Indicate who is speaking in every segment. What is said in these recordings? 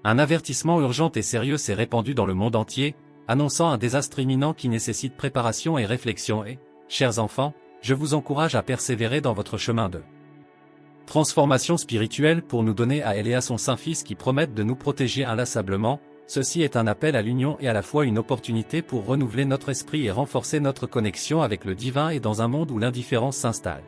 Speaker 1: Un avertissement urgent et sérieux s'est répandu dans le monde entier, annonçant un désastre imminent qui nécessite préparation et réflexion et, chers enfants, je vous encourage à persévérer dans votre chemin de transformation spirituelle pour nous donner à elle et à son Saint-Fils qui promettent de nous protéger inlassablement. Ceci est un appel à l'union et à la fois une opportunité pour renouveler notre esprit et renforcer notre connexion avec le divin et dans un monde où l'indifférence s'installe.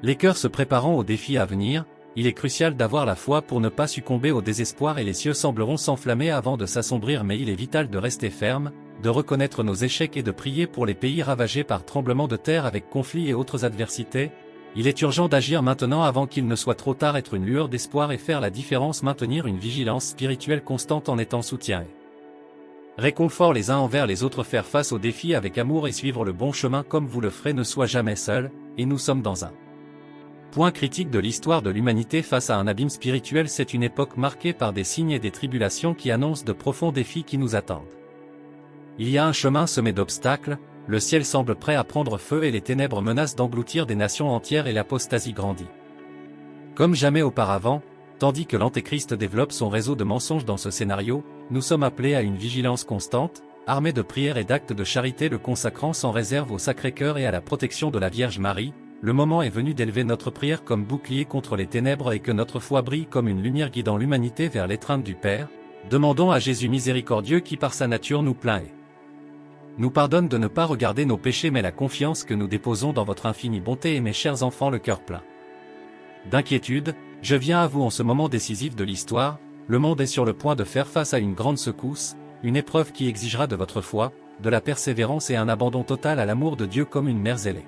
Speaker 1: Les cœurs se préparant aux défis à venir, il est crucial d'avoir la foi pour ne pas succomber au désespoir et les cieux sembleront s'enflammer avant de s'assombrir mais il est vital de rester ferme, de reconnaître nos échecs et de prier pour les pays ravagés par tremblements de terre avec conflits et autres adversités. Il est urgent d'agir maintenant avant qu'il ne soit trop tard, être une lueur d'espoir et faire la différence, maintenir une vigilance spirituelle constante en étant soutien et réconfort les uns envers les autres, faire face aux défis avec amour et suivre le bon chemin comme vous le ferez, ne sois jamais seul, et nous sommes dans un point critique de l'histoire de l'humanité face à un abîme spirituel. C'est une époque marquée par des signes et des tribulations qui annoncent de profonds défis qui nous attendent. Il y a un chemin semé d'obstacles, le ciel semble prêt à prendre feu et les ténèbres menacent d'engloutir des nations entières et l'apostasie grandit comme jamais auparavant. Tandis que l'Antéchrist développe son réseau de mensonges dans ce scénario, nous sommes appelés à une vigilance constante, armés de prières et d'actes de charité, le consacrant sans réserve au Sacré-Cœur et à la protection de la Vierge Marie. Le moment est venu d'élever notre prière comme bouclier contre les ténèbres et que notre foi brille comme une lumière guidant l'humanité vers l'étreinte du Père. Demandons à Jésus miséricordieux qui par sa nature nous plaint et nous pardonne de ne pas regarder nos péchés mais la confiance que nous déposons dans votre infinie bonté. Et mes chers enfants, le cœur plein d'inquiétude, je viens à vous en ce moment décisif de l'histoire. Le monde est sur le point de faire face à une grande secousse, une épreuve qui exigera de votre foi, de la persévérance et un abandon total à l'amour de Dieu comme une mère zélée.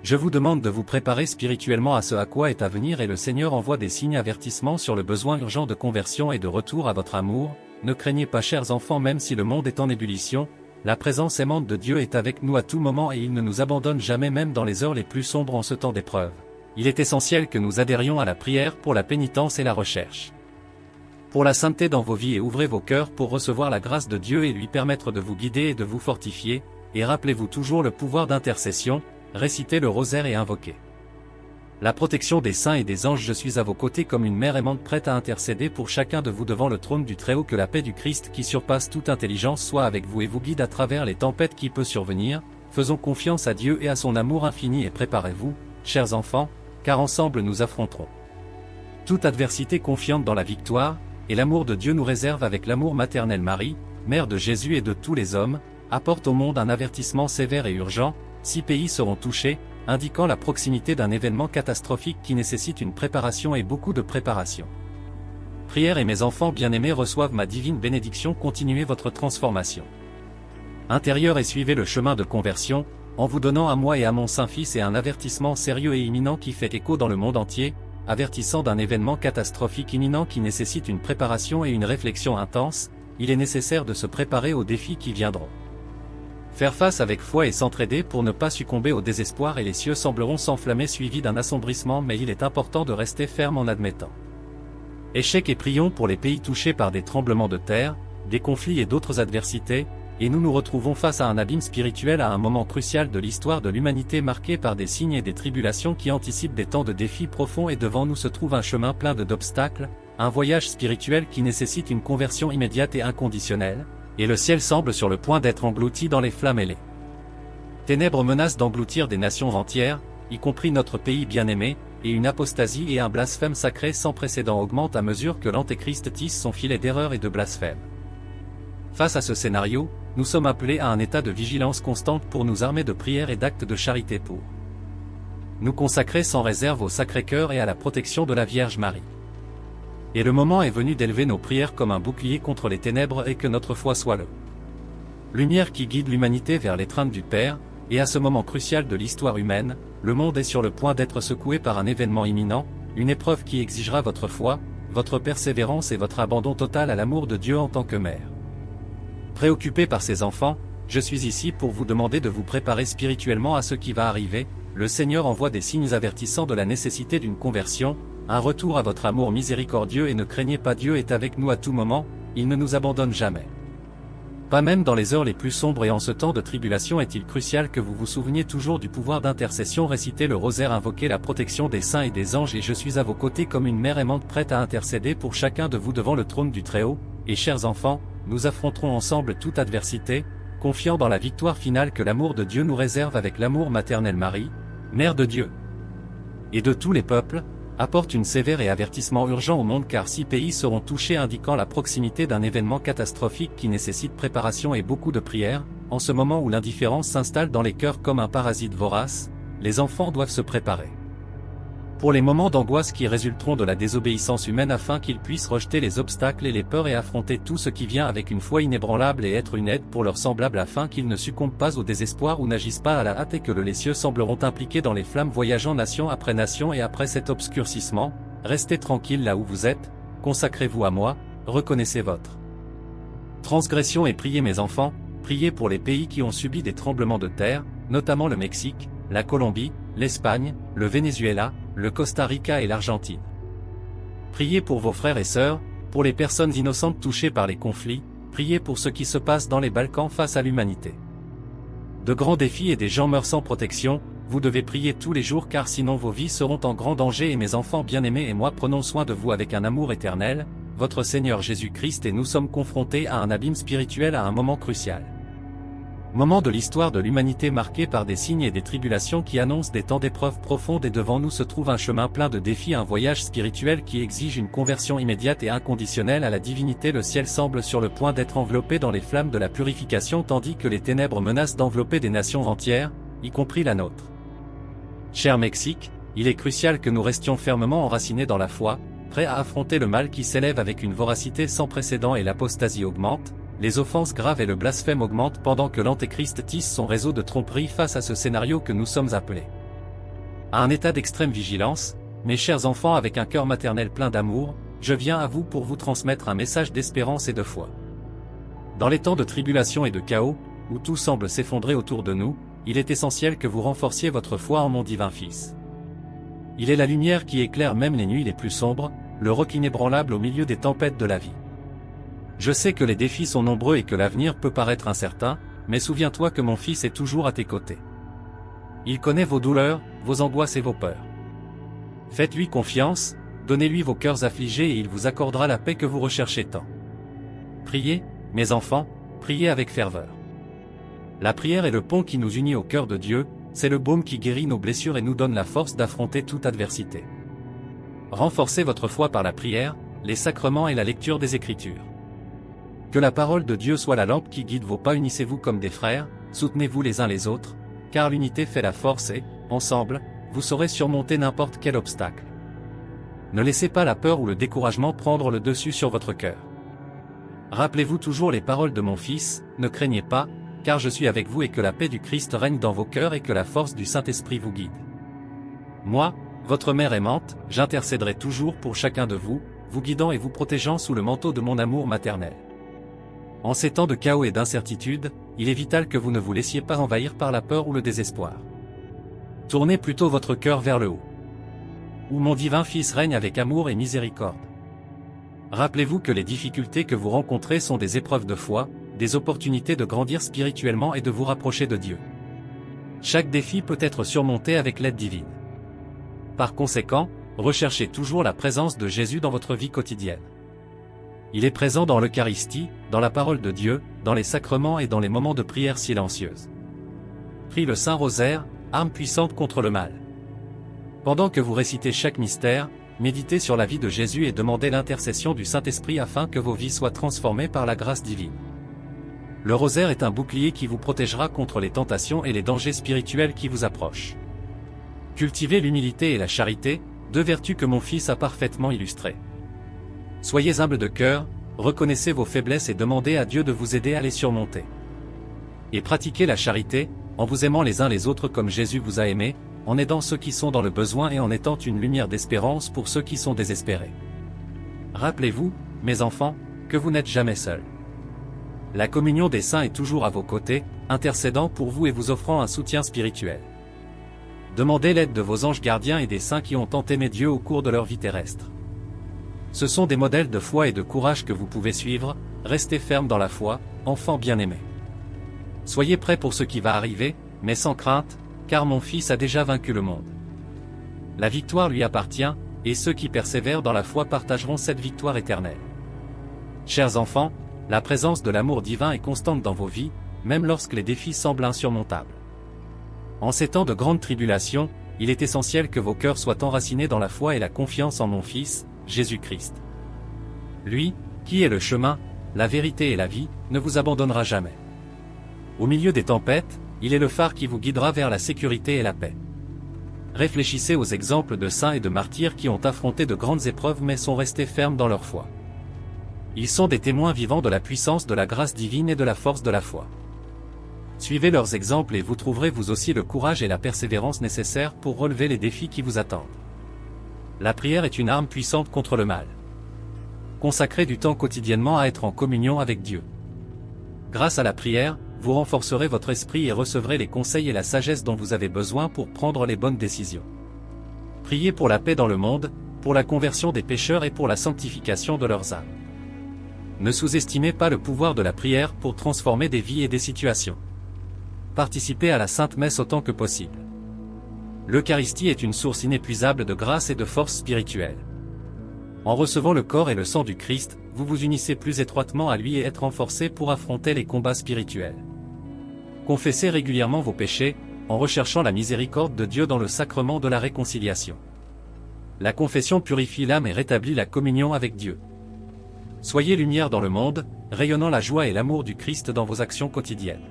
Speaker 1: Je vous demande de vous préparer spirituellement à ce à quoi est à venir et le Seigneur envoie des signes avertissements sur le besoin urgent de conversion et de retour à votre amour. Ne craignez pas, chers enfants, même si le monde est en ébullition, la présence aimante de Dieu est avec nous à tout moment et il ne nous abandonne jamais, même dans les heures les plus sombres en ce temps d'épreuve. Il est essentiel que nous adhérions à la prière pour la pénitence et la recherche pour la sainteté dans vos vies et ouvrez vos cœurs pour recevoir la grâce de Dieu et lui permettre de vous guider et de vous fortifier. Et rappelez-vous toujours le pouvoir d'intercession, récitez le rosaire et invoquez la protection des saints et des anges. Je suis à vos côtés comme une mère aimante prête à intercéder pour chacun de vous devant le trône du Très-Haut. Que la paix du Christ qui surpasse toute intelligence soit avec vous et vous guide à travers les tempêtes qui peuvent survenir. Faisons confiance à Dieu et à son amour infini et préparez-vous, chers enfants, car ensemble nous affronterons toute adversité confiante dans la victoire, et l'amour de Dieu nous réserve avec l'amour maternel. Marie, mère de Jésus et de tous les hommes, apporte au monde un avertissement sévère et urgent. 6 pays seront touchés, indiquant la proximité d'un événement catastrophique qui nécessite une préparation et beaucoup de préparation. Prière et mes enfants bien-aimés reçoivent ma divine bénédiction. Continuez votre transformation intérieure et suivez le chemin de conversion, en vous donnant à moi et à mon Saint-Fils et un avertissement sérieux et imminent qui fait écho dans le monde entier, avertissant d'un événement catastrophique imminent qui nécessite une préparation et une réflexion intense. Il est nécessaire de se préparer aux défis qui viendront. Faire face avec foi et s'entraider pour ne pas succomber au désespoir et les cieux sembleront s'enflammer suivis d'un assombrissement mais il est important de rester ferme en admettant échec et prions pour les pays touchés par des tremblements de terre, des conflits et d'autres adversités, et nous nous retrouvons face à un abîme spirituel à un moment crucial de l'histoire de l'humanité marqué par des signes et des tribulations qui anticipent des temps de défis profonds et devant nous se trouve un chemin plein d'obstacles, un voyage spirituel qui nécessite une conversion immédiate et inconditionnelle. Et le ciel semble sur le point d'être englouti dans les flammes et les ténèbres menacent d'engloutir des nations entières, y compris notre pays bien-aimé, et une apostasie et un blasphème sacré sans précédent augmentent à mesure que l'Antéchrist tisse son filet d'erreur et de blasphème. Face à ce scénario, nous sommes appelés à un état de vigilance constante pour nous armer de prières et d'actes de charité pour nous consacrer sans réserve au Sacré-Cœur et à la protection de la Vierge Marie. Et le moment est venu d'élever nos prières comme un bouclier contre les ténèbres et que notre foi soit le lumière qui guide l'humanité vers l'étreinte du Père. Et à ce moment crucial de l'histoire humaine, le monde est sur le point d'être secoué par un événement imminent, une épreuve qui exigera votre foi, votre persévérance et votre abandon total à l'amour de Dieu en tant que mère. Préoccupé par ses enfants, je suis ici pour vous demander de vous préparer spirituellement à ce qui va arriver. Le Seigneur envoie des signes avertissant de la nécessité d'une conversion, un retour à votre amour miséricordieux et ne craignez pas, Dieu est avec nous à tout moment, il ne nous abandonne jamais. Pas même dans les heures les plus sombres et en ce temps de tribulation est-il crucial que vous vous souveniez toujours du pouvoir d'intercession. Récitez le rosaire, invoquez la protection des saints et des anges, et je suis à vos côtés comme une mère aimante prête à intercéder pour chacun de vous devant le trône du Très-Haut. Et chers enfants, nous affronterons ensemble toute adversité, confiant dans la victoire finale que l'amour de Dieu nous réserve avec l'amour maternel. Marie, Mère de Dieu et de tous les peuples, apporte une sévère et avertissement urgent au monde, car 6 pays seront touchés, indiquant la proximité d'un événement catastrophique qui nécessite préparation et beaucoup de prières. En ce moment où l'indifférence s'installe dans les cœurs comme un parasite vorace, les enfants doivent se préparer pour les moments d'angoisse qui résulteront de la désobéissance humaine, afin qu'ils puissent rejeter les obstacles et les peurs et affronter tout ce qui vient avec une foi inébranlable et être une aide pour leurs semblables, afin qu'ils ne succombent pas au désespoir ou n'agissent pas à la hâte, et que les cieux sembleront impliqués dans les flammes, voyageant nation après nation. Et après cet obscurcissement, restez tranquille là où vous êtes, consacrez-vous à moi, reconnaissez votre transgression et priez. Mes enfants, priez pour les pays qui ont subi des tremblements de terre, notamment le Mexique, la Colombie, l'Espagne, le Venezuela, le Costa Rica et l'Argentine. Priez pour vos frères et sœurs, pour les personnes innocentes touchées par les conflits, priez pour ce qui se passe dans les Balkans face à l'humanité. De grands défis et des gens meurent sans protection, vous devez prier tous les jours, car sinon vos vies seront en grand danger. Et mes enfants bien-aimés et moi prenons soin de vous avec un amour éternel, votre Seigneur Jésus-Christ, et nous sommes confrontés à un abîme spirituel à un moment crucial. Moment de l'histoire de l'humanité marqué par des signes et des tribulations qui annoncent des temps d'épreuves profondes, et devant nous se trouve un chemin plein de défis, un voyage spirituel qui exige une conversion immédiate et inconditionnelle à la divinité. Le ciel semble sur le point d'être enveloppé dans les flammes de la purification, tandis que les ténèbres menacent d'envelopper des nations entières, y compris la nôtre. Cher Mexique, il est crucial que nous restions fermement enracinés dans la foi, prêts à affronter le mal qui s'élève avec une voracité sans précédent, et l'apostasie augmente. Les offenses graves et le blasphème augmentent pendant que l'Antéchrist tisse son réseau de tromperie. Face à ce scénario que nous sommes appelés à un état d'extrême vigilance, mes chers enfants, avec un cœur maternel plein d'amour, je viens à vous pour vous transmettre un message d'espérance et de foi. Dans les temps de tribulation et de chaos, où tout semble s'effondrer autour de nous, il est essentiel que vous renforciez votre foi en mon divin Fils. Il est la lumière qui éclaire même les nuits les plus sombres, le roc inébranlable au milieu des tempêtes de la vie. Je sais que les défis sont nombreux et que l'avenir peut paraître incertain, mais souviens-toi que mon Fils est toujours à tes côtés. Il connaît vos douleurs, vos angoisses et vos peurs. Faites-lui confiance, donnez-lui vos cœurs affligés et il vous accordera la paix que vous recherchez tant. Priez, mes enfants, priez avec ferveur. La prière est le pont qui nous unit au cœur de Dieu, c'est le baume qui guérit nos blessures et nous donne la force d'affronter toute adversité. Renforcez votre foi par la prière, les sacrements et la lecture des Écritures. Que la parole de Dieu soit la lampe qui guide vos pas. Unissez-vous comme des frères, soutenez-vous les uns les autres, car l'unité fait la force et, ensemble, vous saurez surmonter n'importe quel obstacle. Ne laissez pas la peur ou le découragement prendre le dessus sur votre cœur. Rappelez-vous toujours les paroles de mon Fils, ne craignez pas, car je suis avec vous, et que la paix du Christ règne dans vos cœurs et que la force du Saint-Esprit vous guide. Moi, votre mère aimante, j'intercéderai toujours pour chacun de vous, vous guidant et vous protégeant sous le manteau de mon amour maternel. En ces temps de chaos et d'incertitude, il est vital que vous ne vous laissiez pas envahir par la peur ou le désespoir. Tournez plutôt votre cœur vers le haut, où mon divin Fils règne avec amour et miséricorde. Rappelez-vous que les difficultés que vous rencontrez sont des épreuves de foi, des opportunités de grandir spirituellement et de vous rapprocher de Dieu. Chaque défi peut être surmonté avec l'aide divine. Par conséquent, recherchez toujours la présence de Jésus dans votre vie quotidienne. Il est présent dans l'Eucharistie, dans la parole de Dieu, dans les sacrements et dans les moments de prière silencieuse. Prie le Saint-Rosaire, arme puissante contre le mal. Pendant que vous récitez chaque mystère, méditez sur la vie de Jésus et demandez l'intercession du Saint-Esprit afin que vos vies soient transformées par la grâce divine. Le rosaire est un bouclier qui vous protégera contre les tentations et les dangers spirituels qui vous approchent. Cultivez l'humilité et la charité, deux vertus que mon Fils a parfaitement illustrées. Soyez humble de cœur, reconnaissez vos faiblesses et demandez à Dieu de vous aider à les surmonter. Et pratiquez la charité, en vous aimant les uns les autres comme Jésus vous a aimé, en aidant ceux qui sont dans le besoin et en étant une lumière d'espérance pour ceux qui sont désespérés. Rappelez-vous, mes enfants, que vous n'êtes jamais seuls. La communion des saints est toujours à vos côtés, intercédant pour vous et vous offrant un soutien spirituel. Demandez l'aide de vos anges gardiens et des saints qui ont tant aimé Dieu au cours de leur vie terrestre. Ce sont des modèles de foi et de courage que vous pouvez suivre, restez ferme dans la foi, enfants bien-aimés. Soyez prêts pour ce qui va arriver, mais sans crainte, car mon Fils a déjà vaincu le monde. La victoire lui appartient, et ceux qui persévèrent dans la foi partageront cette victoire éternelle. Chers enfants, la présence de l'amour divin est constante dans vos vies, même lorsque les défis semblent insurmontables. En ces temps de grande tribulation, il est essentiel que vos cœurs soient enracinés dans la foi et la confiance en mon Fils, Jésus-Christ. Lui, qui est le chemin, la vérité et la vie, ne vous abandonnera jamais. Au milieu des tempêtes, il est le phare qui vous guidera vers la sécurité et la paix. Réfléchissez aux exemples de saints et de martyrs qui ont affronté de grandes épreuves mais sont restés fermes dans leur foi. Ils sont des témoins vivants de la puissance de la grâce divine et de la force de la foi. Suivez leurs exemples et vous trouverez vous aussi le courage et la persévérance nécessaires pour relever les défis qui vous attendent. La prière est une arme puissante contre le mal. Consacrez du temps quotidiennement à être en communion avec Dieu. Grâce à la prière, vous renforcerez votre esprit et recevrez les conseils et la sagesse dont vous avez besoin pour prendre les bonnes décisions. Priez pour la paix dans le monde, pour la conversion des pécheurs et pour la sanctification de leurs âmes. Ne sous-estimez pas le pouvoir de la prière pour transformer des vies et des situations. Participez à la Sainte Messe autant que possible. L'Eucharistie est une source inépuisable de grâce et de force spirituelle. En recevant le corps et le sang du Christ, vous vous unissez plus étroitement à lui et êtes renforcés pour affronter les combats spirituels. Confessez régulièrement vos péchés, en recherchant la miséricorde de Dieu dans le sacrement de la réconciliation. La confession purifie l'âme et rétablit la communion avec Dieu. Soyez lumière dans le monde, rayonnant la joie et l'amour du Christ dans vos actions quotidiennes.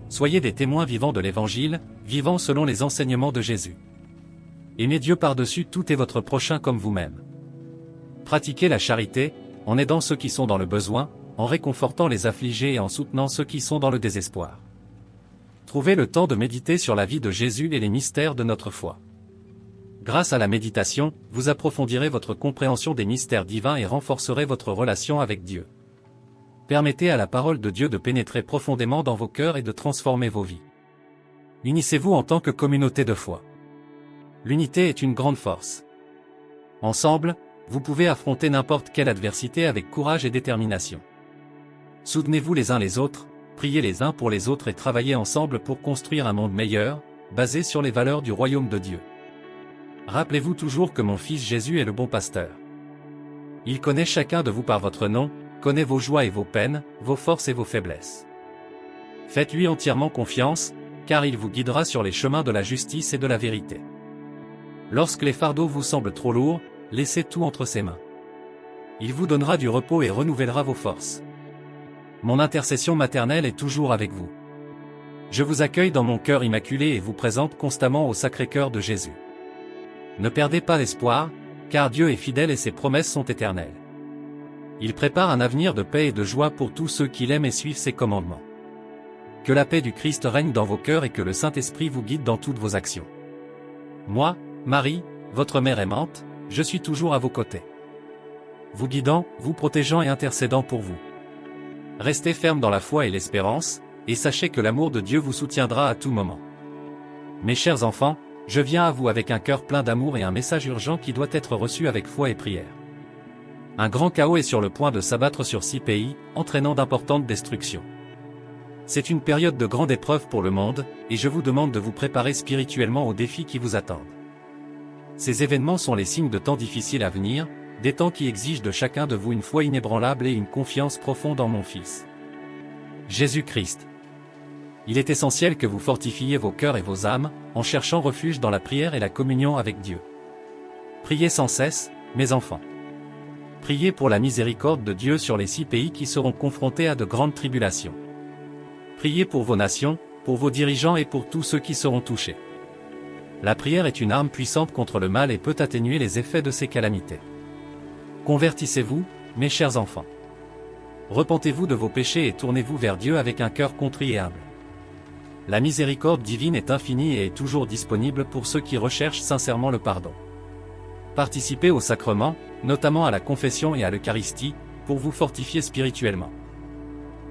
Speaker 1: Soyez des témoins vivants de l'Évangile, vivant selon les enseignements de Jésus. Aimez Dieu par-dessus tout et votre prochain comme vous-même. Pratiquez la charité, en aidant ceux qui sont dans le besoin, en réconfortant les affligés et en soutenant ceux qui sont dans le désespoir. Trouvez le temps de méditer sur la vie de Jésus et les mystères de notre foi. Grâce à la méditation, vous approfondirez votre compréhension des mystères divins et renforcerez votre relation avec Dieu. Permettez à la parole de Dieu de pénétrer profondément dans vos cœurs et de transformer vos vies. Unissez-vous en tant que communauté de foi. L'unité est une grande force. Ensemble, vous pouvez affronter n'importe quelle adversité avec courage et détermination. Soutenez-vous les uns les autres, priez les uns pour les autres et travaillez ensemble pour construire un monde meilleur, basé sur les valeurs du royaume de Dieu. Rappelez-vous toujours que mon Fils Jésus est le bon pasteur. Il connaît chacun de vous par votre nom, connaît vos joies et vos peines, vos forces et vos faiblesses. Faites-lui entièrement confiance, car il vous guidera sur les chemins de la justice et de la vérité. Lorsque les fardeaux vous semblent trop lourds, laissez tout entre ses mains. Il vous donnera du repos et renouvellera vos forces. Mon intercession maternelle est toujours avec vous. Je vous accueille dans mon cœur immaculé et vous présente constamment au Sacré-Cœur de Jésus. Ne perdez pas l'espoir, car Dieu est fidèle et ses promesses sont éternelles. Il prépare un avenir de paix et de joie pour tous ceux qui l'aiment et suivent ses commandements. Que la paix du Christ règne dans vos cœurs et que le Saint-Esprit vous guide dans toutes vos actions. Moi, Marie, votre mère aimante, je suis toujours à vos côtés. Vous guidant, vous protégeant et intercédant pour vous. Restez ferme dans la foi et l'espérance, et sachez que l'amour de Dieu vous soutiendra à tout moment. Mes chers enfants, je viens à vous avec un cœur plein d'amour et un message urgent qui doit être reçu avec foi et prière. Un grand chaos est sur le point de s'abattre sur 6 pays, entraînant d'importantes destructions. C'est une période de grande épreuve pour le monde, et je vous demande de vous préparer spirituellement aux défis qui vous attendent. Ces événements sont les signes de temps difficiles à venir, des temps qui exigent de chacun de vous une foi inébranlable et une confiance profonde en mon Fils. Jésus-Christ. Il est essentiel que vous fortifiez vos cœurs et vos âmes, en cherchant refuge dans la prière et la communion avec Dieu. Priez sans cesse, mes enfants. Priez pour la miséricorde de Dieu sur les 6 pays qui seront confrontés à de grandes tribulations. Priez pour vos nations, pour vos dirigeants et pour tous ceux qui seront touchés. La prière est une arme puissante contre le mal et peut atténuer les effets de ces calamités. Convertissez-vous, mes chers enfants. Repentez-vous de vos péchés et tournez-vous vers Dieu avec un cœur contrit et humble. La miséricorde divine est infinie et est toujours disponible pour ceux qui recherchent sincèrement le pardon. Participez au sacrement, notamment à la confession et à l'Eucharistie, pour vous fortifier spirituellement.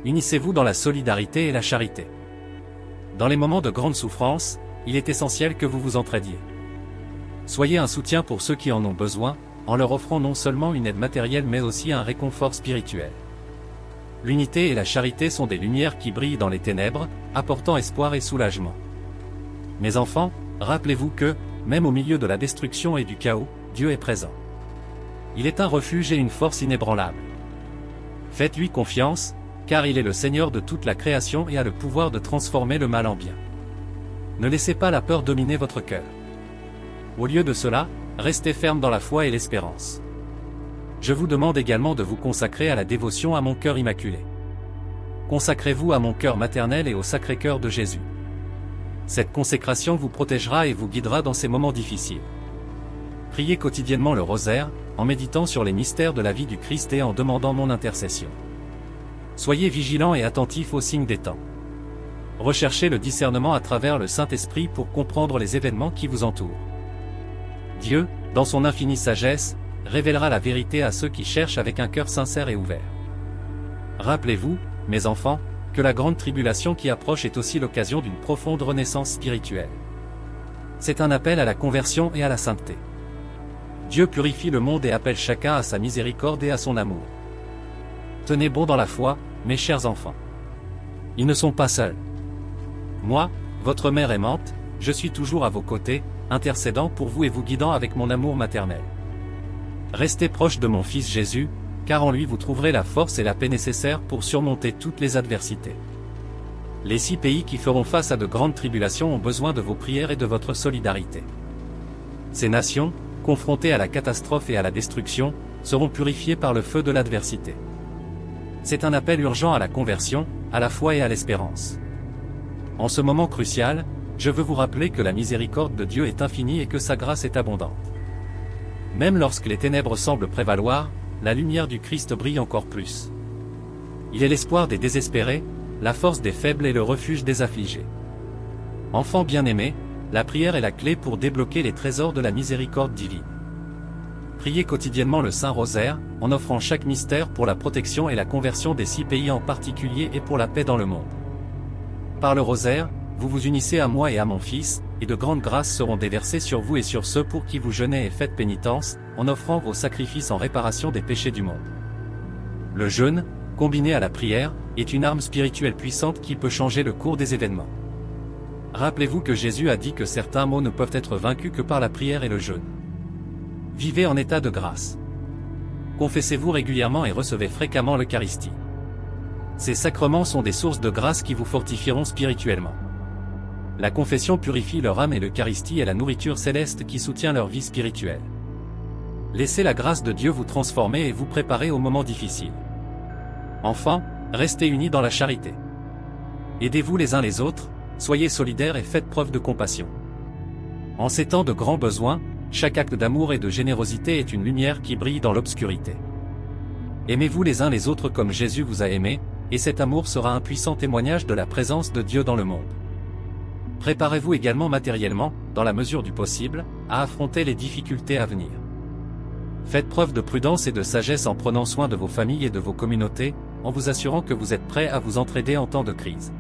Speaker 1: Unissez-vous dans la solidarité et la charité. Dans les moments de grande souffrance, il est essentiel que vous vous entraidiez. Soyez un soutien pour ceux qui en ont besoin, en leur offrant non seulement une aide matérielle mais aussi un réconfort spirituel. L'unité et la charité sont des lumières qui brillent dans les ténèbres, apportant espoir et soulagement. Mes enfants, rappelez-vous que, même au milieu de la destruction et du chaos, Dieu est présent. Il est un refuge et une force inébranlable. Faites-lui confiance, car il est le Seigneur de toute la création et a le pouvoir de transformer le mal en bien. Ne laissez pas la peur dominer votre cœur. Au lieu de cela, restez ferme dans la foi et l'espérance. Je vous demande également de vous consacrer à la dévotion à mon cœur immaculé. Consacrez-vous à mon cœur maternel et au Sacré-Cœur de Jésus. Cette consécration vous protégera et vous guidera dans ces moments difficiles. Priez quotidiennement le rosaire, en méditant sur les mystères de la vie du Christ et en demandant mon intercession. Soyez vigilants et attentifs aux signes des temps. Recherchez le discernement à travers le Saint-Esprit pour comprendre les événements qui vous entourent. Dieu, dans son infinie sagesse, révélera la vérité à ceux qui cherchent avec un cœur sincère et ouvert. Rappelez-vous, mes enfants, que la grande tribulation qui approche est aussi l'occasion d'une profonde renaissance spirituelle. C'est un appel à la conversion et à la sainteté. Dieu purifie le monde et appelle chacun à sa miséricorde et à son amour. Tenez bon dans la foi, mes chers enfants. Ils ne sont pas seuls. Moi, votre mère aimante, je suis toujours à vos côtés, intercédant pour vous et vous guidant avec mon amour maternel. Restez proche de mon Fils Jésus, car en lui vous trouverez la force et la paix nécessaires pour surmonter toutes les adversités. Les 6 pays qui feront face à de grandes tribulations ont besoin de vos prières et de votre solidarité. Ces nations, confrontées à la catastrophe et à la destruction, seront purifiées par le feu de l'adversité. C'est un appel urgent à la conversion, à la foi et à l'espérance. En ce moment crucial, je veux vous rappeler que la miséricorde de Dieu est infinie et que sa grâce est abondante. Même lorsque les ténèbres semblent prévaloir, la lumière du Christ brille encore plus. Il est l'espoir des désespérés, la force des faibles et le refuge des affligés. Enfants bien-aimés, la prière est la clé pour débloquer les trésors de la miséricorde divine. Priez quotidiennement le Saint Rosaire, en offrant chaque mystère pour la protection et la conversion des 6 pays en particulier et pour la paix dans le monde. Par le Rosaire, vous vous unissez à moi et à mon Fils, et de grandes grâces seront déversées sur vous et sur ceux pour qui vous jeûnez et faites pénitence, en offrant vos sacrifices en réparation des péchés du monde. Le jeûne, combiné à la prière, est une arme spirituelle puissante qui peut changer le cours des événements. Rappelez-vous que Jésus a dit que certains maux ne peuvent être vaincus que par la prière et le jeûne. Vivez en état de grâce. Confessez-vous régulièrement et recevez fréquemment l'Eucharistie. Ces sacrements sont des sources de grâce qui vous fortifieront spirituellement. La confession purifie leur âme et l'Eucharistie est la nourriture céleste qui soutient leur vie spirituelle. Laissez la grâce de Dieu vous transformer et vous préparer aux moments difficiles. Enfants, restez unis dans la charité. Aidez-vous les uns les autres, soyez solidaires et faites preuve de compassion. En ces temps de grands besoins, chaque acte d'amour et de générosité est une lumière qui brille dans l'obscurité. Aimez-vous les uns les autres comme Jésus vous a aimé, et cet amour sera un puissant témoignage de la présence de Dieu dans le monde. Préparez-vous également matériellement, dans la mesure du possible, à affronter les difficultés à venir. Faites preuve de prudence et de sagesse en prenant soin de vos familles et de vos communautés, en vous assurant que vous êtes prêts à vous entraider en temps de crise.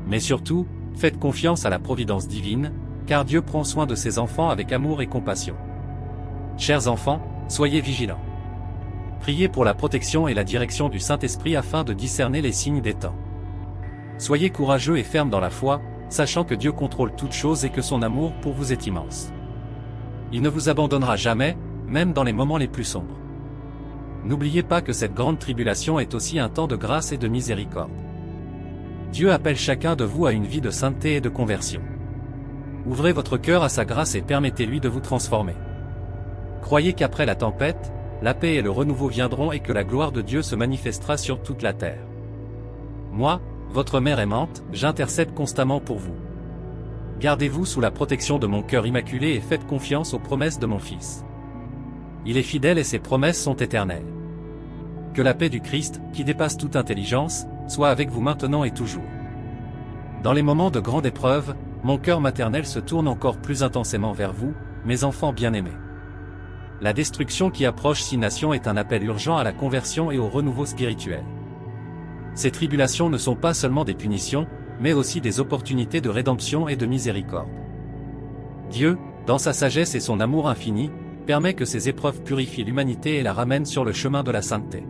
Speaker 1: Mais surtout, faites confiance à la providence divine, car Dieu prend soin de ses enfants avec amour et compassion. Chers enfants, soyez vigilants. Priez pour la protection et la direction du Saint-Esprit afin de discerner les signes des temps. Soyez courageux et fermes dans la foi, sachant que Dieu contrôle toutes choses et que son amour pour vous est immense. Il ne vous abandonnera jamais, même dans les moments les plus sombres. N'oubliez pas que cette grande tribulation est aussi un temps de grâce et de miséricorde. Dieu appelle chacun de vous à une vie de sainteté et de conversion. Ouvrez votre cœur à sa grâce et permettez-lui de vous transformer. Croyez qu'après la tempête, la paix et le renouveau viendront et que la gloire de Dieu se manifestera sur toute la terre. Moi, votre mère aimante, j'intercède constamment pour vous. Gardez-vous sous la protection de mon cœur immaculé et faites confiance aux promesses de mon Fils. Il est fidèle et ses promesses sont éternelles. Que la paix du Christ, qui dépasse toute intelligence, soit avec vous maintenant et toujours. Dans les moments de grande épreuve, mon cœur maternel se tourne encore plus intensément vers vous, mes enfants bien-aimés. La destruction qui approche 6 nations est un appel urgent à la conversion et au renouveau spirituel. Ces tribulations ne sont pas seulement des punitions, mais aussi des opportunités de rédemption et de miséricorde. Dieu, dans sa sagesse et son amour infini, permet que ces épreuves purifient l'humanité et la ramènent sur le chemin de la sainteté.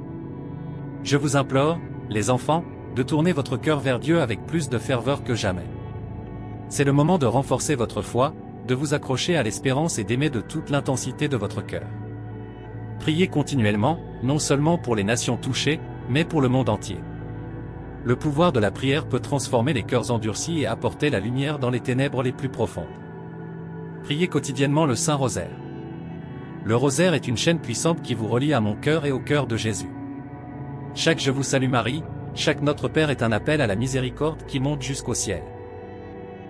Speaker 1: Je vous implore, les enfants, de tourner votre cœur vers Dieu avec plus de ferveur que jamais. C'est le moment de renforcer votre foi, de vous accrocher à l'espérance et d'aimer de toute l'intensité de votre cœur. Priez continuellement, non seulement pour les nations touchées, mais pour le monde entier. Le pouvoir de la prière peut transformer les cœurs endurcis et apporter la lumière dans les ténèbres les plus profondes. Priez quotidiennement le Saint Rosaire. Le Rosaire est une chaîne puissante qui vous relie à mon cœur et au cœur de Jésus. Chaque Je vous salue Marie, chaque Notre Père est un appel à la miséricorde qui monte jusqu'au ciel.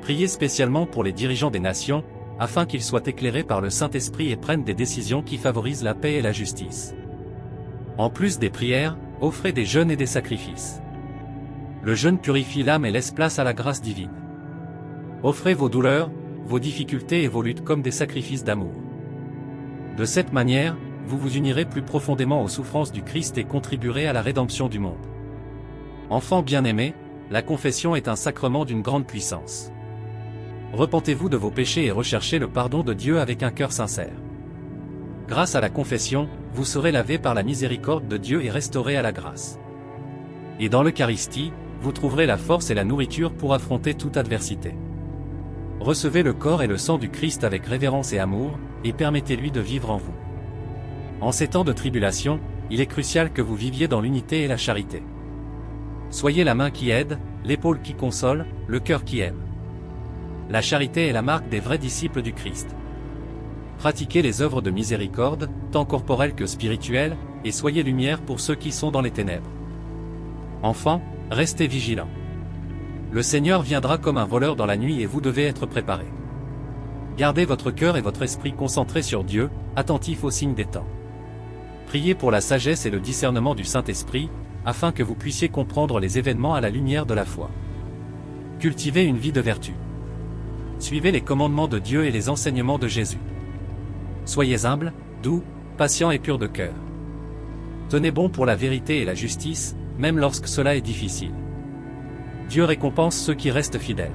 Speaker 1: Priez spécialement pour les dirigeants des nations, afin qu'ils soient éclairés par le Saint-Esprit et prennent des décisions qui favorisent la paix et la justice. En plus des prières, offrez des jeûnes et des sacrifices. Le jeûne purifie l'âme et laisse place à la grâce divine. Offrez vos douleurs, vos difficultés et vos luttes comme des sacrifices d'amour. De cette manière, vous vous unirez plus profondément aux souffrances du Christ et contribuerez à la rédemption du monde. Enfants bien-aimés, la confession est un sacrement d'une grande puissance. Repentez-vous de vos péchés et recherchez le pardon de Dieu avec un cœur sincère. Grâce à la confession, vous serez lavés par la miséricorde de Dieu et restaurés à la grâce. Et dans l'Eucharistie, vous trouverez la force et la nourriture pour affronter toute adversité. Recevez le corps et le sang du Christ avec révérence et amour, et permettez-lui de vivre en vous. En ces temps de tribulation, il est crucial que vous viviez dans l'unité et la charité. Soyez la main qui aide, l'épaule qui console, le cœur qui aime. La charité est la marque des vrais disciples du Christ. Pratiquez les œuvres de miséricorde, tant corporelles que spirituelles, et soyez lumière pour ceux qui sont dans les ténèbres. Enfants, restez vigilants. Le Seigneur viendra comme un voleur dans la nuit et vous devez être préparés. Gardez votre cœur et votre esprit concentrés sur Dieu, attentifs aux signes des temps. Priez pour la sagesse et le discernement du Saint-Esprit, afin que vous puissiez comprendre les événements à la lumière de la foi. Cultivez une vie de vertu. Suivez les commandements de Dieu et les enseignements de Jésus. Soyez humbles, doux, patients et purs de cœur. Tenez bon pour la vérité et la justice, même lorsque cela est difficile. Dieu récompense ceux qui restent fidèles.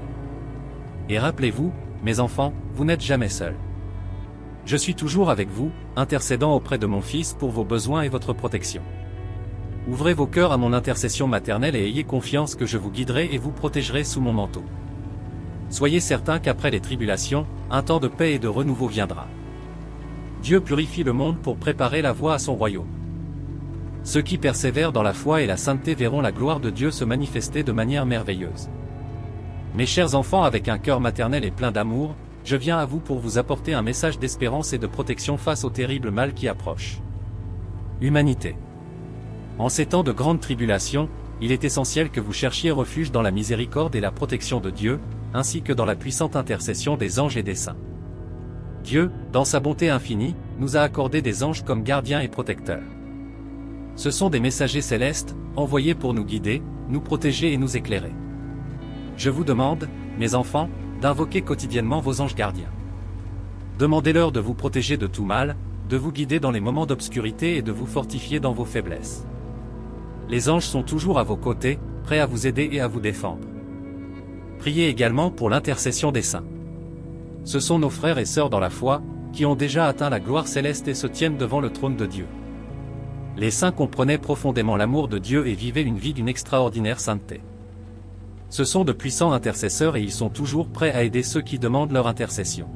Speaker 1: Et rappelez-vous, mes enfants, vous n'êtes jamais seuls. Je suis toujours avec vous, intercédant auprès de mon Fils pour vos besoins et votre protection. Ouvrez vos cœurs à mon intercession maternelle et ayez confiance que je vous guiderai et vous protégerai sous mon manteau. Soyez certains qu'après les tribulations, un temps de paix et de renouveau viendra. Dieu purifie le monde pour préparer la voie à son royaume. Ceux qui persévèrent dans la foi et la sainteté verront la gloire de Dieu se manifester de manière merveilleuse. Mes chers enfants, avec un cœur maternel et plein d'amour, je viens à vous pour vous apporter un message d'espérance et de protection face au terrible mal qui approche. Humanité. En ces temps de grande tribulation, il est essentiel que vous cherchiez refuge dans la miséricorde et la protection de Dieu, ainsi que dans la puissante intercession des anges et des saints. Dieu, dans sa bonté infinie, nous a accordé des anges comme gardiens et protecteurs. Ce sont des messagers célestes, envoyés pour nous guider, nous protéger et nous éclairer. Je vous demande, mes enfants, d'invoquer quotidiennement vos anges gardiens. Demandez-leur de vous protéger de tout mal, de vous guider dans les moments d'obscurité et de vous fortifier dans vos faiblesses. Les anges sont toujours à vos côtés, prêts à vous aider et à vous défendre. Priez également pour l'intercession des saints. Ce sont nos frères et sœurs dans la foi, qui ont déjà atteint la gloire céleste et se tiennent devant le trône de Dieu. Les saints comprenaient profondément l'amour de Dieu et vivaient une vie d'une extraordinaire sainteté. Ce sont de puissants intercesseurs et ils sont toujours prêts à aider ceux qui demandent leur intercession.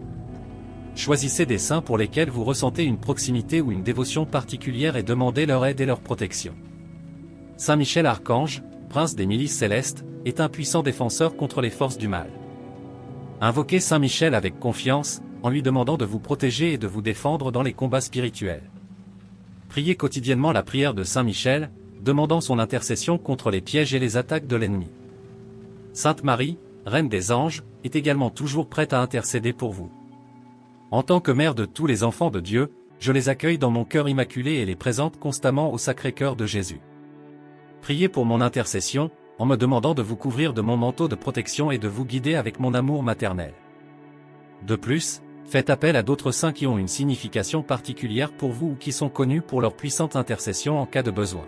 Speaker 1: Choisissez des saints pour lesquels vous ressentez une proximité ou une dévotion particulière et demandez leur aide et leur protection. Saint Michel Archange, prince des milices célestes, est un puissant défenseur contre les forces du mal. Invoquez Saint Michel avec confiance, en lui demandant de vous protéger et de vous défendre dans les combats spirituels. Priez quotidiennement la prière de Saint Michel, demandant son intercession contre les pièges et les attaques de l'ennemi. Sainte Marie, Reine des anges, est également toujours prête à intercéder pour vous. En tant que mère de tous les enfants de Dieu, je les accueille dans mon cœur immaculé et les présente constamment au Sacré-Cœur de Jésus. Priez pour mon intercession, en me demandant de vous couvrir de mon manteau de protection et de vous guider avec mon amour maternel. De plus, faites appel à d'autres saints qui ont une signification particulière pour vous ou qui sont connus pour leur puissante intercession en cas de besoin.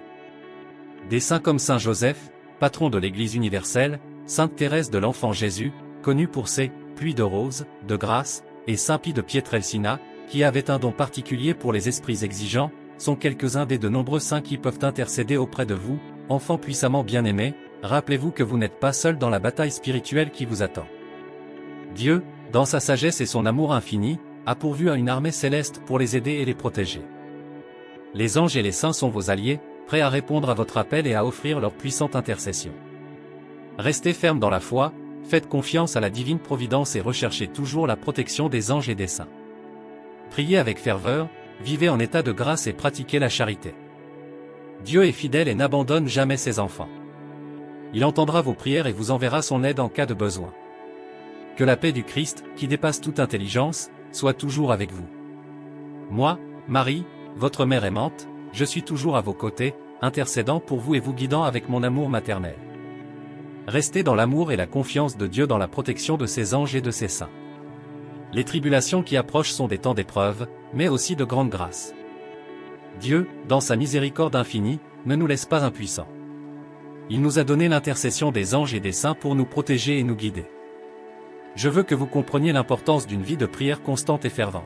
Speaker 1: Des saints comme Saint Joseph, patron de l'Église universelle, Sainte Thérèse de l'Enfant Jésus, connue pour ses « pluies de roses », de grâce, et Saint Pie de Pietrelcina, qui avait un don particulier pour les esprits exigeants, sont quelques-uns des de nombreux saints qui peuvent intercéder auprès de vous, enfants puissamment bien-aimés. Rappelez-vous que vous n'êtes pas seul dans la bataille spirituelle qui vous attend. Dieu, dans sa sagesse et son amour infini, a pourvu à une armée céleste pour les aider et les protéger. Les anges et les saints sont vos alliés, prêts à répondre à votre appel et à offrir leur puissante intercession. Restez fermes dans la foi, faites confiance à la divine providence et recherchez toujours la protection des anges et des saints. Priez avec ferveur, vivez en état de grâce et pratiquez la charité. Dieu est fidèle et n'abandonne jamais ses enfants. Il entendra vos prières et vous enverra son aide en cas de besoin. Que la paix du Christ, qui dépasse toute intelligence, soit toujours avec vous. Moi, Marie, votre mère aimante, je suis toujours à vos côtés, intercédant pour vous et vous guidant avec mon amour maternel. Restez dans l'amour et la confiance de Dieu dans la protection de ses anges et de ses saints. Les tribulations qui approchent sont des temps d'épreuve, mais aussi de grande grâce. Dieu, dans sa miséricorde infinie, ne nous laisse pas impuissants. Il nous a donné l'intercession des anges et des saints pour nous protéger et nous guider. Je veux que vous compreniez l'importance d'une vie de prière constante et fervente.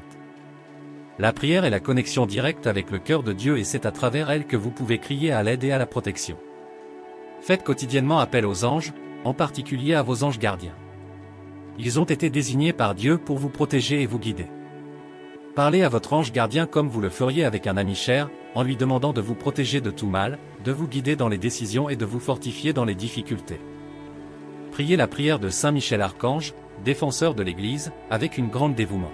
Speaker 1: La prière est la connexion directe avec le cœur de Dieu et c'est à travers elle que vous pouvez crier à l'aide et à la protection. Faites quotidiennement appel aux anges, en particulier à vos anges gardiens. Ils ont été désignés par Dieu pour vous protéger et vous guider. Parlez à votre ange gardien comme vous le feriez avec un ami cher, en lui demandant de vous protéger de tout mal, de vous guider dans les décisions et de vous fortifier dans les difficultés. Priez la prière de Saint Michel Archange, défenseur de l'Église, avec une grande dévouement.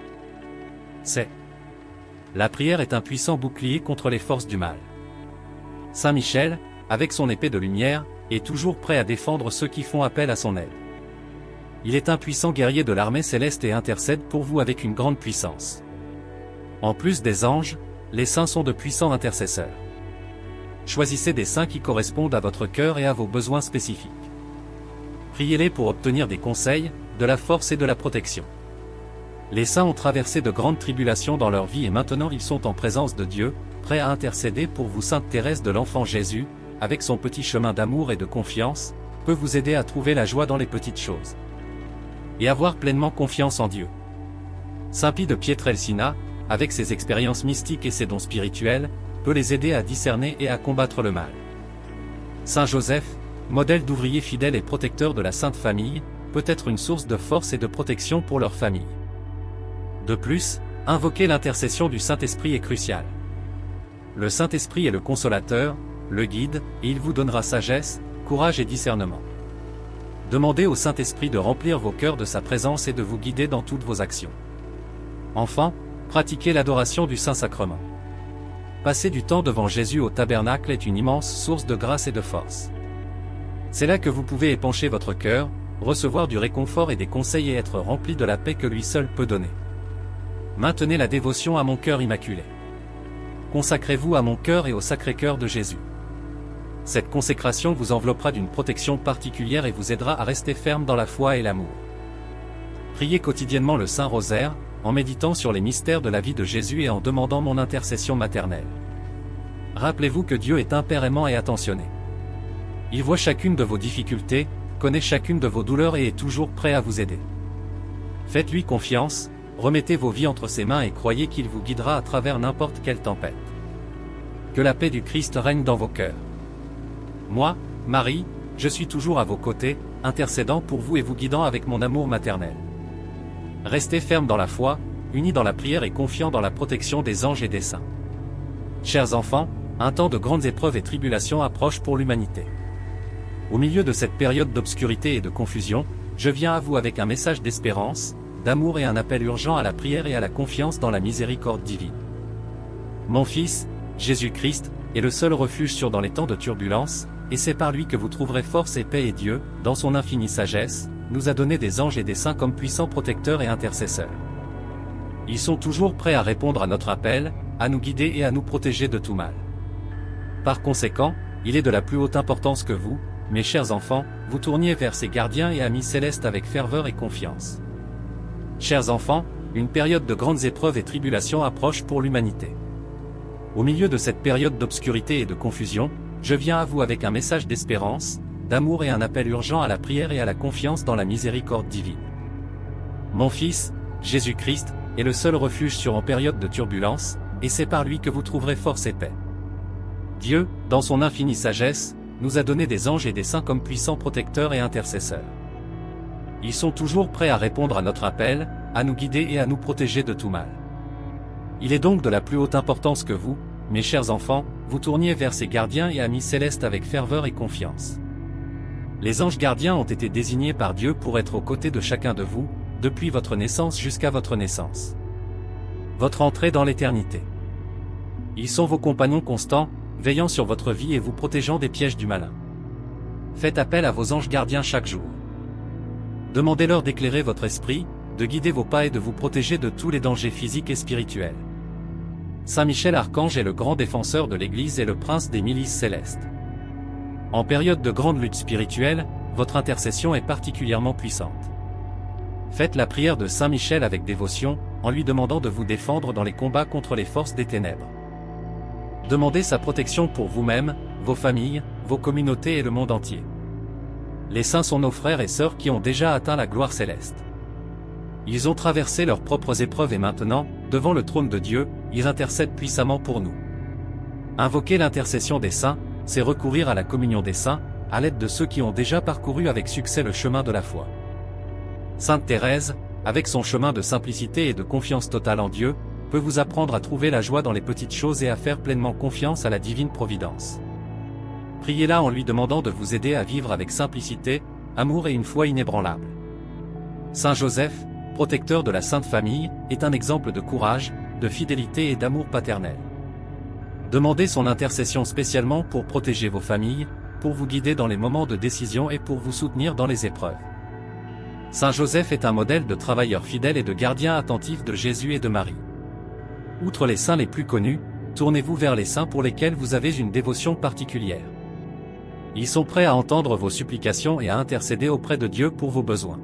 Speaker 1: La prière est un puissant bouclier contre les forces du mal. Saint Michel, avec son épée de lumière, est toujours prêt à défendre ceux qui font appel à son aide. Il est un puissant guerrier de l'armée céleste et intercède pour vous avec une grande puissance. En plus des anges, les saints sont de puissants intercesseurs. Choisissez des saints qui correspondent à votre cœur et à vos besoins spécifiques. Priez-les pour obtenir des conseils, de la force et de la protection. Les saints ont traversé de grandes tribulations dans leur vie et maintenant ils sont en présence de Dieu, prêts à intercéder pour vous. Sainte Thérèse de l'Enfant Jésus, avec son petit chemin d'amour et de confiance, peut vous aider à trouver la joie dans les petites choses. Et avoir pleinement confiance en Dieu. Saint Pie de Pietrelcina, avec ses expériences mystiques et ses dons spirituels, peut les aider à discerner et à combattre le mal. Saint Joseph, modèle d'ouvrier fidèle et protecteur de la Sainte Famille, peut être une source de force et de protection pour leur famille. De plus, invoquer l'intercession du Saint-Esprit est crucial. Le Saint-Esprit est le consolateur, le guide, et il vous donnera sagesse, courage et discernement. Demandez au Saint-Esprit de remplir vos cœurs de sa présence et de vous guider dans toutes vos actions. Enfin, pratiquez l'adoration du Saint-Sacrement. Passer du temps devant Jésus au tabernacle est une immense source de grâce et de force. C'est là que vous pouvez épancher votre cœur, recevoir du réconfort et des conseils et être rempli de la paix que lui seul peut donner. Maintenez la dévotion à mon cœur immaculé. Consacrez-vous à mon cœur et au Sacré-Cœur de Jésus. Cette consécration vous enveloppera d'une protection particulière et vous aidera à rester ferme dans la foi et l'amour. Priez quotidiennement le Saint-Rosaire, en méditant sur les mystères de la vie de Jésus et en demandant mon intercession maternelle. Rappelez-vous que Dieu est Père aimant et attentionné. Il voit chacune de vos difficultés, connaît chacune de vos douleurs et est toujours prêt à vous aider. Faites-lui confiance, remettez vos vies entre ses mains et croyez qu'il vous guidera à travers n'importe quelle tempête. Que la paix du Christ règne dans vos cœurs. Moi, Marie, je suis toujours à vos côtés, intercédant pour vous et vous guidant avec mon amour maternel. Restez fermes dans la foi, unis dans la prière et confiants dans la protection des anges et des saints. Chers enfants, un temps de grandes épreuves et tribulations approche pour l'humanité. Au milieu de cette période d'obscurité et de confusion, je viens à vous avec un message d'espérance, d'amour et un appel urgent à la prière et à la confiance dans la miséricorde divine. Mon Fils, Jésus-Christ, est le seul refuge sûr dans les temps de turbulence, et c'est par lui que vous trouverez force et paix et Dieu, dans son infinie sagesse, nous a donné des anges et des saints comme puissants protecteurs et intercesseurs. Ils sont toujours prêts à répondre à notre appel, à nous guider et à nous protéger de tout mal. Par conséquent, il est de la plus haute importance que vous, mes chers enfants, vous tourniez vers ces gardiens et amis célestes avec ferveur et confiance. Chers enfants, une période de grandes épreuves et tribulations approche pour l'humanité. Au milieu de cette période d'obscurité et de confusion, je viens à vous avec un message d'espérance, d'amour et un appel urgent à la prière et à la confiance dans la miséricorde divine. Mon Fils, Jésus-Christ, est le seul refuge sûr en période de turbulence, et c'est par lui que vous trouverez force et paix. Dieu, dans son infinie sagesse, nous a donné des anges et des saints comme puissants protecteurs et intercesseurs. Ils sont toujours prêts à répondre à notre appel, à nous guider et à nous protéger de tout mal. Il est donc de la plus haute importance que vous, mes chers enfants, vous tourniez vers ces gardiens et amis célestes avec ferveur et confiance. Les anges gardiens ont été désignés par Dieu pour être aux côtés de chacun de vous, depuis votre naissance jusqu'à votre naissance. Votre entrée dans l'éternité. Ils sont vos compagnons constants, veillant sur votre vie et vous protégeant des pièges du malin. Faites appel à vos anges gardiens chaque jour. Demandez-leur d'éclairer votre esprit, de guider vos pas et de vous protéger de tous les dangers physiques et spirituels. Saint Michel Archange est le grand défenseur de l'Église et le prince des milices célestes. En période de grande lutte spirituelle, votre intercession est particulièrement puissante. Faites la prière de Saint Michel avec dévotion, en lui demandant de vous défendre dans les combats contre les forces des ténèbres. Demandez sa protection pour vous-même, vos familles, vos communautés et le monde entier. Les saints sont nos frères et sœurs qui ont déjà atteint la gloire céleste. Ils ont traversé leurs propres épreuves et maintenant, devant le trône de Dieu, ils intercèdent puissamment pour nous. Invoquer l'intercession des saints, c'est recourir à la communion des saints, à l'aide de ceux qui ont déjà parcouru avec succès le chemin de la foi. Sainte Thérèse, avec son chemin de simplicité et de confiance totale en Dieu, peut vous apprendre à trouver la joie dans les petites choses et à faire pleinement confiance à la divine providence. Priez-la en lui demandant de vous aider à vivre avec simplicité, amour et une foi inébranlable. Saint Joseph, protecteur de la Sainte Famille, est un exemple de courage, de fidélité et d'amour paternel. Demandez son intercession spécialement pour protéger vos familles, pour vous guider dans les moments de décision et pour vous soutenir dans les épreuves. Saint Joseph est un modèle de travailleur fidèle et de gardien attentif de Jésus et de Marie. Outre les saints les plus connus, tournez-vous vers les saints pour lesquels vous avez une dévotion particulière. Ils sont prêts à entendre vos supplications et à intercéder auprès de Dieu pour vos besoins.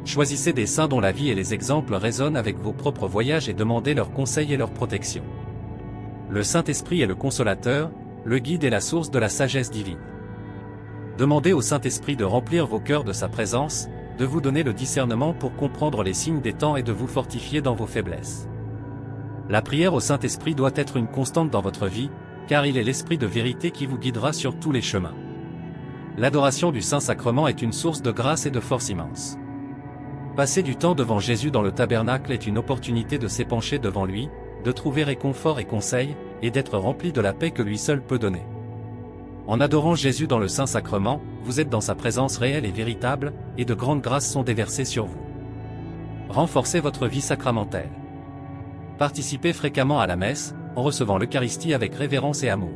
Speaker 1: Choisissez des saints dont la vie et les exemples résonnent avec vos propres voyages et demandez leurs conseils et leur protection. Le Saint-Esprit est le consolateur, le guide et la source de la sagesse divine. Demandez au Saint-Esprit de remplir vos cœurs de sa présence, de vous donner le discernement pour comprendre les signes des temps et de vous fortifier dans vos faiblesses. La prière au Saint-Esprit doit être une constante dans votre vie, car il est l'Esprit de vérité qui vous guidera sur tous les chemins. L'adoration du Saint-Sacrement est une source de grâce et de force immense. Passer du temps devant Jésus dans le tabernacle est une opportunité de s'épancher devant lui, de trouver réconfort et conseil, et d'être rempli de la paix que lui seul peut donner. En adorant Jésus dans le Saint-Sacrement, vous êtes dans sa présence réelle et véritable, et de grandes grâces sont déversées sur vous. Renforcez votre vie sacramentelle. Participez fréquemment à la messe, en recevant l'Eucharistie avec révérence et amour.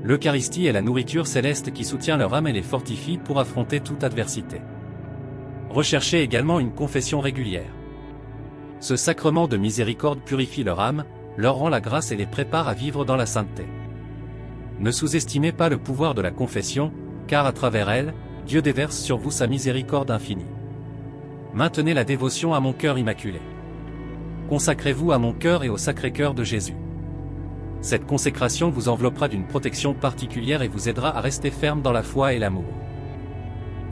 Speaker 1: L'Eucharistie est la nourriture céleste qui soutient leur âme et les fortifie pour affronter toute adversité. Recherchez également une confession régulière. Ce sacrement de miséricorde purifie leur âme, leur rend la grâce et les prépare à vivre dans la sainteté. Ne sous-estimez pas le pouvoir de la confession, car à travers elle, Dieu déverse sur vous sa miséricorde infinie. Maintenez la dévotion à mon cœur immaculé. Consacrez-vous à mon cœur et au Sacré-Cœur de Jésus. Cette consécration vous enveloppera d'une protection particulière et vous aidera à rester ferme dans la foi et l'amour.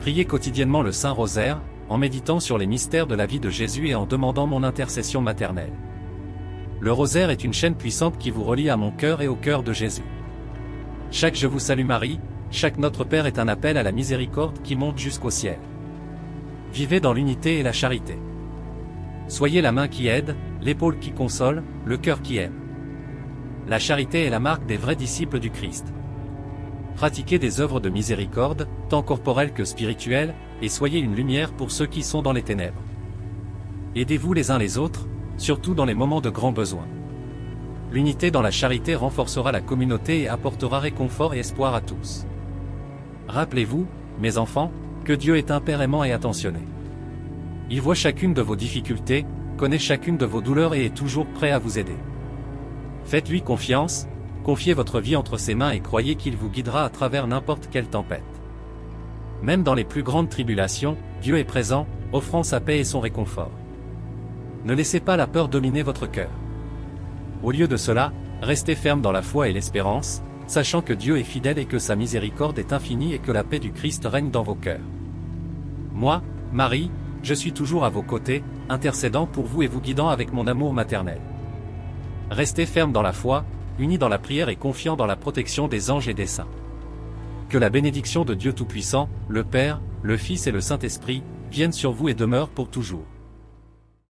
Speaker 1: Priez quotidiennement le Saint-Rosaire, en méditant sur les mystères de la vie de Jésus et en demandant mon intercession maternelle. Le rosaire est une chaîne puissante qui vous relie à mon cœur et au cœur de Jésus. Chaque Je vous salue Marie, chaque Notre Père est un appel à la miséricorde qui monte jusqu'au ciel. Vivez dans l'unité et la charité. Soyez la main qui aide, l'épaule qui console, le cœur qui aime. La charité est la marque des vrais disciples du Christ. Pratiquez des œuvres de miséricorde, tant corporelles que spirituelles, et soyez une lumière pour ceux qui sont dans les ténèbres. Aidez-vous les uns les autres, surtout dans les moments de grand besoin. L'unité dans la charité renforcera la communauté et apportera réconfort et espoir à tous. Rappelez-vous, mes enfants, que Dieu est un Père aimant et attentionné. Il voit chacune de vos difficultés, connaît chacune de vos douleurs et est toujours prêt à vous aider. Faites-lui confiance, confiez votre vie entre ses mains et croyez qu'il vous guidera à travers n'importe quelle tempête. Même dans les plus grandes tribulations, Dieu est présent, offrant sa paix et son réconfort. Ne laissez pas la peur dominer votre cœur. Au lieu de cela, restez ferme dans la foi et l'espérance, sachant que Dieu est fidèle et que sa miséricorde est infinie et que la paix du Christ règne dans vos cœurs. Moi, Marie, Je suis toujours à vos côtés, intercédant pour vous et vous guidant avec mon amour maternel. Restez fermes dans la foi, unis dans la prière et confiants dans la protection des anges et des saints. Que la bénédiction de Dieu Tout-Puissant, le Père, le Fils et le Saint-Esprit, vienne sur vous et demeure pour toujours.